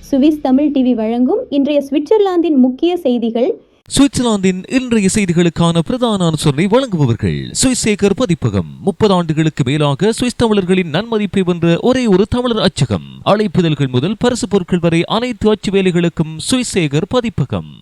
Swiss Tamil TV வழங்கும் இன்றைய சுவிட்சர்லாந்தின் முக்கிய செய்திகள். சுவிட்சர்லாந்தின் இன்றைய செய்திகளுக்கான பிரதான அனுசரணை வழங்குபவர்கள் சுவிஸ் சேகர் பதிப்பகம். 30 ஆண்டுகளுக்கு மேலாக சுவிஸ் தமிழர்களின் நன்மதிப்பை வென்ற ஒரே ஒரு தமிழர் அச்சகம். அழைப்புதல்கள் முதல் பரிசு பொருட்கள் வரை அனைத்து அச்சு வேலைகளுக்கும் சுவிஸ் சேகர் பதிப்பகம்.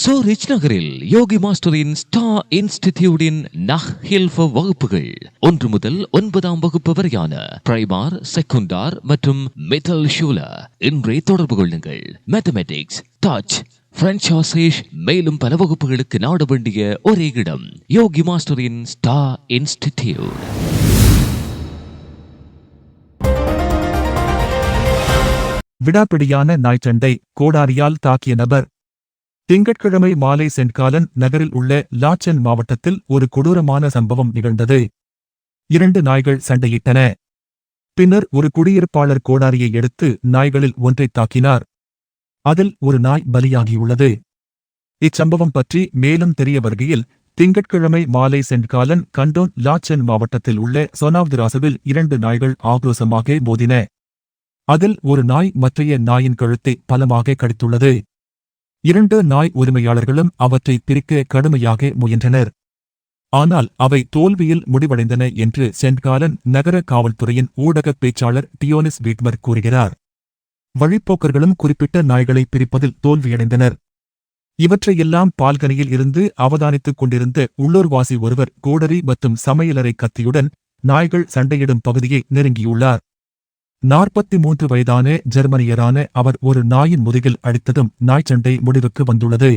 சூரிச் நகரில் யோகி மாஸ்டரின் ஸ்டார் இன்ஸ்டிடியூட்டின் நஹ்ஹில்ஃப வகுப்புகள் 1 முதல் 9ஆம் வகுப்பு வரையான பிரைமார், செகண்டார் மற்றும் மிட்டல் ஷூலர். இன்றே தொடர்பு கொள்ளுங்கள். மேத்தமெட்டிக்ஸ், டச், பிரெஞ்சு ஆசேஷ் மேலும் பல வகுப்புகளுக்கு நாட வேண்டிய ஒரே இடம் யோகி மாஸ்டரின் ஸ்டார் இன்ஸ்டிடியூட். விடாப்பிடியான நாய்ச்சண்டை, கோடாரியால் தாக்கிய நபர். திங்கட்கிழமை மாலை சென்ட்காலன் நகரில் உள்ள லாச்சன் மாவட்டத்தில் ஒரு கொடூரமான சம்பவம் நிகழ்ந்தது. 2 நாய்கள் சண்டையிட்டன. பின்னர் ஒரு குடியிருப்பாளர் கோடாரியை எடுத்து நாய்களில் ஒன்றை தாக்கினார். அதில் ஒரு நாய் பலியாகியுள்ளது. இச்சம்பவம் பற்றி மேலும் தெரிய வருகையில், திங்கட்கிழமை மாலை சென்ட்காலன் கண்டோன் லாச்சன் மாவட்டத்தில் உள்ள சொனாவ்திராசுவில் 2 நாய்கள் ஆக்ரோசமாக மோதின. அதில் ஒரு நாய் மற்றைய நாயின் கழுத்தை பலமாக கடித்துள்ளது. 2 நாய் உரிமையாளர்களும் அவற்றை பிரிக்க கடுமையாக முயன்றனர். ஆனால் அவை தோல்வியில் முடிவடைந்தன என்று சென்ட்காலன் நகர காவல்துறையின் ஊடகப் பேச்சாளர் டியோனிஸ் வீட்மர் கூறுகிறார். வழிப்போக்கர்களும் குறிப்பிட்ட நாய்களை பிரிப்பதில் தோல்வியடைந்தனர். இவற்றையெல்லாம் பால்கனியில் இருந்து அவதானித்துக் கொண்டிருந்த உள்ளூர்வாசி ஒருவர் கோடரி மற்றும் சமையலறை கத்தியுடன் நாய்கள் சண்டையிடும் பகுதியை நெருங்கியுள்ளார். 43 வயதான ஜெர்மனியரான அவர் ஒரு நாயின் முதுகில் அடித்ததும் நாய்ச்சண்டை முடிவுக்கு வந்துள்ளது.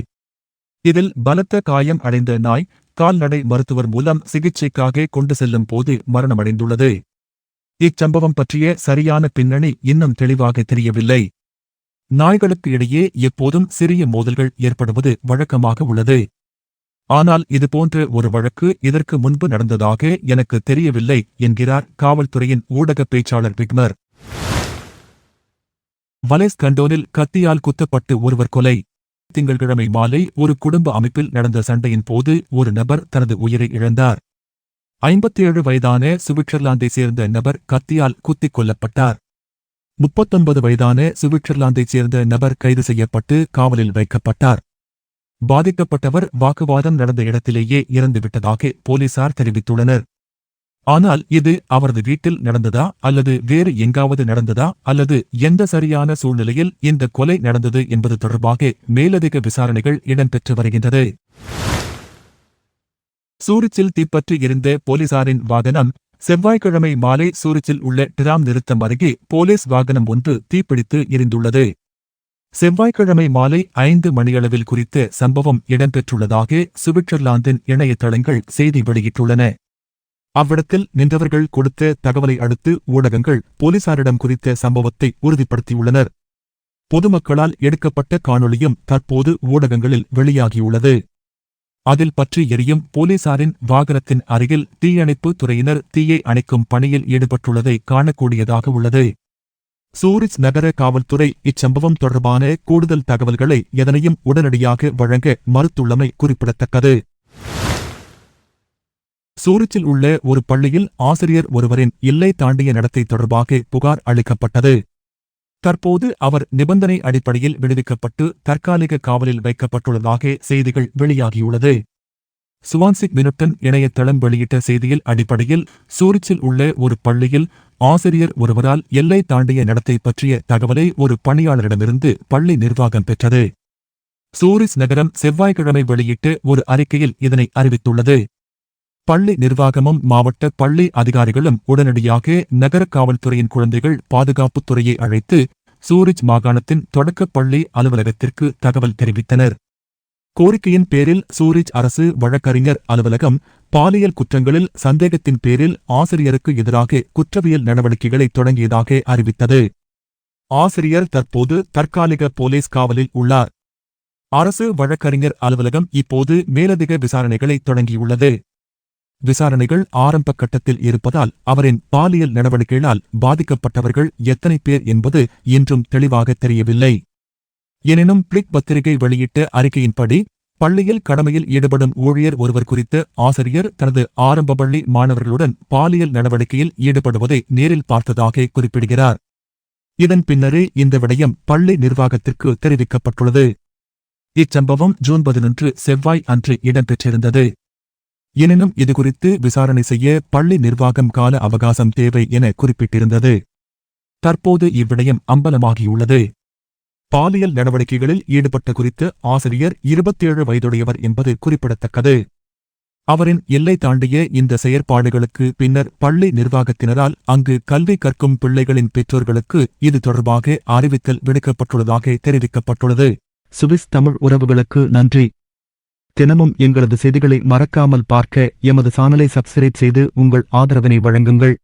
இதில் பலத்த காயம் அடைந்த நாய் கால்நடை மருத்துவர் மூலம் சிகிச்சைக்காக கொண்டு செல்லும் போது மரணமடைந்துள்ளது. இச்சம்பவம் பற்றிய சரியான பின்னணி இன்னும் தெளிவாக தெரியவில்லை. நாய்களுக்கு இடையே எப்போதும் சிறிய மோதல்கள் ஏற்படுவது வழக்கமாக உள்ளது. ஆனால் இதுபோன்ற ஒரு வழக்கு இதற்கு முன்பு நடந்ததாக எனக்கு தெரியவில்லை என்கிறார் காவல்துறையின் ஊடகப் பேச்சாளர் விக்மர். வலேஸ் கண்டோனில் கத்தியால் குத்தப்பட்டு ஒருவர் கொலை. திங்கட்கிழமை மாலை ஒரு குடும்ப அமைப்பில் நடந்த சண்டையின் போது ஒரு நபர் தனது உயிரை இழந்தார். 57 வயதான சுவிட்சர்லாந்தைச் சேர்ந்த நபர் கத்தியால் குத்திக் கொல்லப்பட்டார். 39 வயதான சுவிட்சர்லாந்தைச் சேர்ந்த நபர் கைது செய்யப்பட்டு காவலில் வைக்கப்பட்டார். பாதிக்கப்பட்டவர் வாக்குவாதம் நடந்த இடத்திலேயே இறந்துவிட்டதாக போலீசார் தெரிவித்துள்ளனர். ஆனால் இது அவரது வீட்டில் நடந்ததா அல்லது வேறு எங்காவது நடந்ததா அல்லது எந்த சரியான சூழ்நிலையில் இந்த கொலை நடந்தது என்பது தொடர்பாக மேலதிக விசாரணைகள் இடம்பெற்று வருகின்றது. சூரிச்சில் தீப்பற்றி எரிந்த போலீசாரின் வாகனம். செவ்வாய்க்கிழமை மாலை சூரிச்சில் உள்ள டிராம் நிறுத்தம் அருகே போலீஸ் வாகனம் ஒன்று தீப்பிடித்து எரிந்துள்ளது. செவ்வாய்க்கிழமை மாலை 5 மணியளவில் குறித்த சம்பவம் இடம்பெற்றுள்ளதாக சுவிட்சர்லாந்தின் இணையதளங்கள் செய்தி வெளியிட்டுள்ளன. அவ்விடத்தில் நின்றவர்கள் கொடுத்த தகவலை அடுத்து ஊடகங்கள் போலீசாரிடம் குறித்த சம்பவத்தை உறுதிப்படுத்தியுள்ளனர். பொதுமக்களால் எடுக்கப்பட்ட காணொளியும் தற்போது ஊடகங்களில் வெளியாகியுள்ளது. அதில் பற்றி எரியும் போலீசாரின் வாகனத்தின் அருகில் தீயணைப்பு துறையினர் தீயை அணைக்கும் பணியில் ஈடுபட்டுள்ளதை காணக்கூடியதாக உள்ளது. சூரிச் நகர காவல்துறை இச்சம்பவம் தொடர்பான கூடுதல் தகவல்களை எதனையும் உடனடியாக வழங்க மறுத்துள்ளமை குறிப்பிடத்தக்கது. சூரிச்சில் உள்ள ஒரு பள்ளியில் ஆசிரியர் ஒருவரின் எல்லை தாண்டிய நடத்தை தொடர்பாக புகார் அளிக்கப்பட்டது. தற்போது அவர் நிபந்தனை அடிப்படையில் விடுவிக்கப்பட்டு தற்காலிக காவலில் வைக்கப்பட்டுள்ளதாக செய்திகள் வெளியாகியுள்ளது. சுவான்சிக் மினுட்டன் இணையதளம் வெளியிட்ட செய்தியில் அடிப்படையில் சூரிச்சில் உள்ள ஒரு பள்ளியில் ஆசிரியர் ஒருவரால் எல்லை தாண்டிய நடத்தை பற்றிய தகவலை ஒரு பணியாளரிடமிருந்து பள்ளி நிர்வாகம் பெற்றது. சூரிச் நகரம் செவ்வாய்க்கிழமை வெளியிட்டு ஒரு அறிக்கையில் இதனை அறிவித்துள்ளது. பள்ளி நிர்வாகமும் மாவட்ட பள்ளி அதிகாரிகளும் உடனடியாக நகர காவல்துறையின் குழந்தைகள் பாதுகாப்புத் துறையை அழைத்து சூரிச் மாகாணத்தின் தொடக்கப் பள்ளி அலுவலகத்திற்கு தகவல் தெரிவித்தனர். கோரிக்கையின் பேரில் சூரிச் அரசு வழக்கறிஞர் அலுவலகம் பாலியல் குற்றங்களில் சந்தேகத்தின் பேரில் ஆசிரியருக்கு எதிராக குற்றவியல் நடவடிக்கைகளை தொடங்கியதாக அறிவித்தது. ஆசிரியர் தற்போது தற்காலிக போலீஸ் காவலில் உள்ளார். அரசு வழக்கறிஞர் அலுவலகம் இப்போது மேலதிக விசாரணைகளை தொடங்கியுள்ளது. விசாரணைகள் ஆரம்ப கட்டத்தில் இருப்பதால் அவரின் பாலியல் நடவடிக்கைகளால் பாதிக்கப்பட்டவர்கள் எத்தனை பேர் என்பது இன்றும் தெளிவாக தெரியவில்லை. எனினும் பிளிக் பத்திரிகை வெளியிட்ட அறிக்கையின்படி பள்ளியில் கடமையில் ஈடுபடும் ஊழியர் ஒருவர் குறித்து ஆசிரியர் தனது ஆரம்ப பள்ளி மாணவர்களுடன் பாலியல் நடவடிக்கையில் ஈடுபடுவதை நேரில் பார்த்ததாக குறிப்பிடுகிறார். இதன் பின்னரே இந்த விடயம் பள்ளி நிர்வாகத்திற்கு தெரிவிக்கப்பட்டுள்ளது. இச்சம்பவம் ஜூன் 11 செவ்வாய் அன்று இடம்பெற்றிருந்தது. எனினும் இதுகுறித்து விசாரணை செய்ய பள்ளி நிர்வாகம் கால அவகாசம் தேவை என குறிப்பிட்டிருந்தது. தற்போது இவ்விடயம் அம்பலமாகியுள்ளது. பாலியல் நடவடிக்கைகளில் ஈடுபட்ட குறித்து ஆசிரியர் 27 வயதுடையவர் என்பது குறிப்பிடத்தக்கது. அவரின் எல்லை தாண்டிய இந்த செயற்பாடுகளுக்கு பின்னர் பள்ளி நிர்வாகத்தினரால் அங்கு கல்வி கற்கும் பிள்ளைகளின் பெற்றோர்களுக்கு இது தொடர்பாக அறிவித்தல் விடுக்கப்பட்டுள்ளதாக தெரிவிக்கப்பட்டுள்ளது. சுவிஸ் தமிழ் உறவுகளுக்கு நன்றி. தினமும் எங்களது செய்திகளை மறக்காமல் பார்க்க எமது சேனலை சப்ஸ்கிரைப் செய்து உங்கள் ஆதரவினை வழங்குங்கள்.